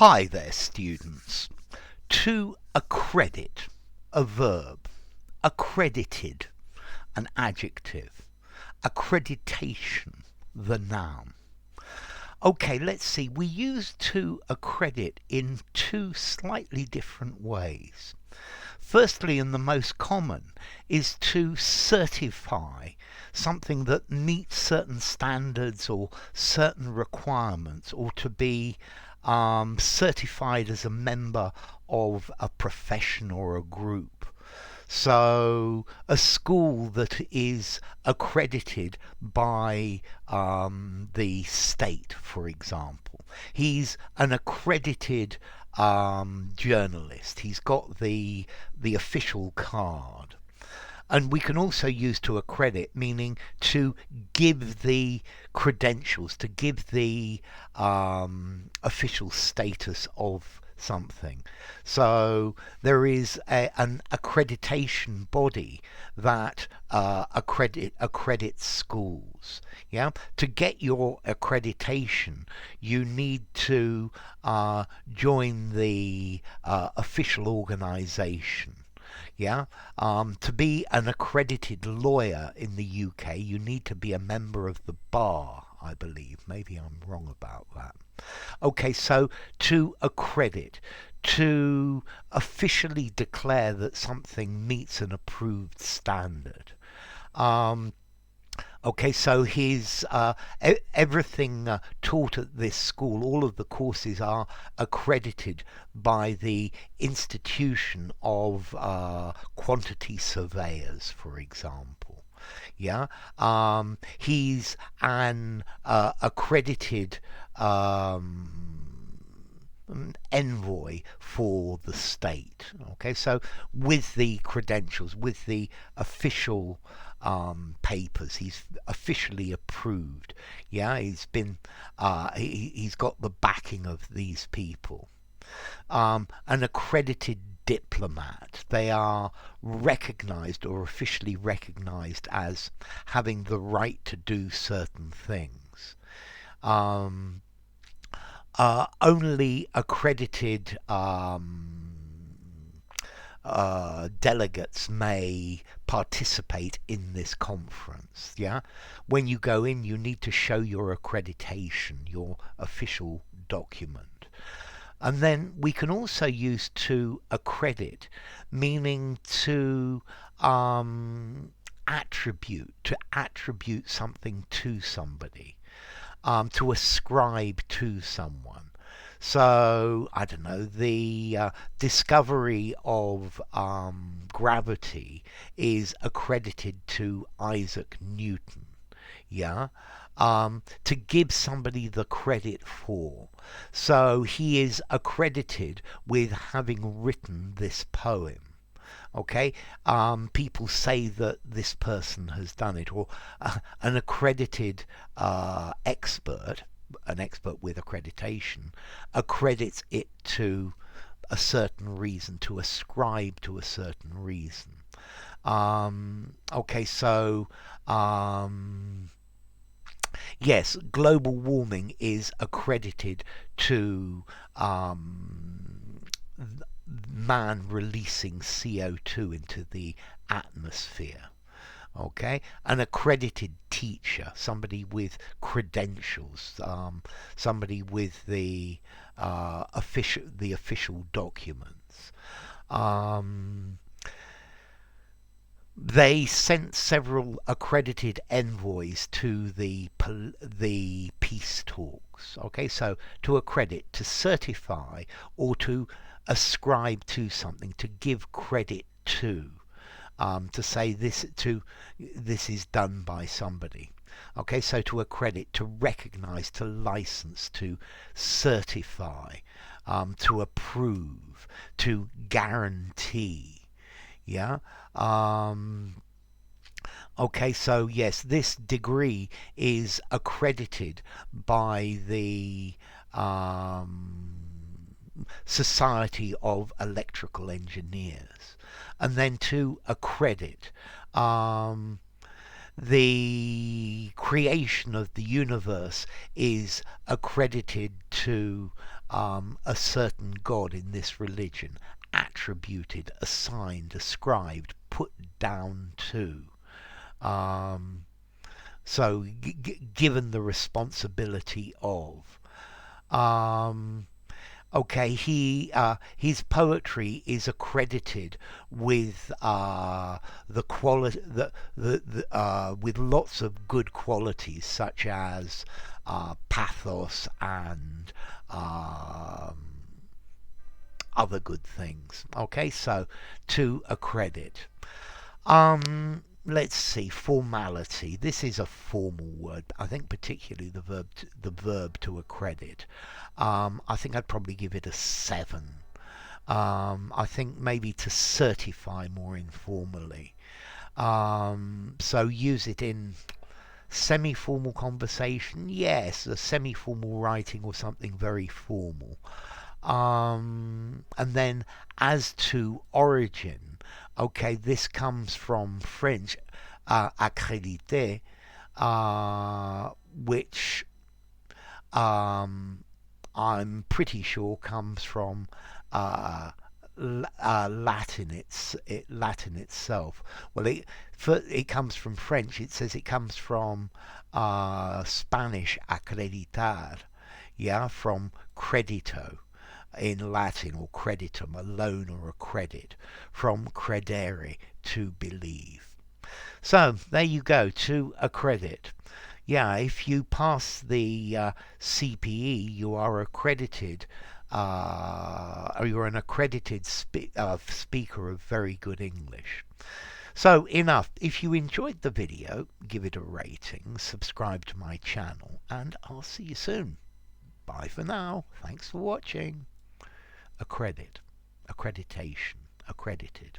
Hi there, students. To accredit, a verb. Accredited, an adjective. Accreditation, the noun. Okay, let's see. We use to accredit in two slightly different ways. Firstly, and the most common, is to certify something that meets certain standards or certain requirements, or to be certified as a member of a profession or a group. So, a school that is accredited by the state, for example. He's an accredited journalist. He's got the official card. And we can also use to accredit, meaning to give the credentials, to give the official status of something. So there is an accreditation body that accredits schools. Yeah, to get your accreditation, you need to join the official organization. Yeah, to be an accredited lawyer in the UK, you need to be a member of the bar, I believe. Maybe I'm wrong about that. Okay, so to accredit, to officially declare that something meets an approved standard. Okay, so everything taught at this school, all of the courses are accredited by the institution of quantity surveyors, for example. Yeah, he's an accredited envoy for the state. Okay, so with the credentials, with the official papers, he's officially approved. Yeah, he's got the backing of these people. An accredited diplomat. They are recognized or officially recognized as having the right to do certain things. Only accredited delegates may participate in this conference. Yeah, when you go in, you need to show your accreditation, your official document. And then we can also use to accredit, meaning to attribute something to somebody, to ascribe to someone. So, I don't know, the discovery of gravity is accredited to Isaac Newton. Yeah, to give somebody the credit for. So he is accredited with having written this poem. Okay, people say that this person has done it, or an accredited expert, an expert with accreditation, accredits it to a certain reason, to ascribe to a certain reason. Okay, so yes, global warming is accredited to man releasing CO2 into the atmosphere. Okay, an accredited teacher, somebody with credentials, somebody with the official documents. They sent several accredited envoys to the peace talks. Okay, so to accredit, to certify, or to ascribe to something, to give credit to. To say this is done by somebody. Okay, so to accredit, to recognize, to license, to certify, to approve, to guarantee. Yeah. Okay, so yes, this degree is accredited by the Society of Electrical Engineers. And then to accredit, the creation of the universe is accredited to a certain God in this religion, attributed, assigned, ascribed, put down to. Um, so, given the responsibility of. Um, Okay, his poetry is accredited with the quality, with lots of good qualities such as pathos and other good things. Okay, so to accredit. Let's see, formality. This is a formal word. I think particularly the verb to accredit. I think I'd probably give it a 7. I think maybe to certify more informally. So use it in semi-formal conversation. Yes, a semi-formal writing or something very formal. And then as to origin, okay, this comes from French, accrédité, which um, I'm pretty sure comes from uh, Latin itself. Well, it comes from French. It says it comes from Spanish acreditar, yeah, from credito in Latin, or creditum, a loan or a credit, from credere, to believe. So there you go, to accredit. Yeah, if you pass the CPE, you are accredited, or you're an accredited speaker of very good English. So enough. If you enjoyed the video, give it a rating, subscribe to my channel, and I'll see you soon. Bye for now. Thanks for watching. Accredit, accreditation, accredited.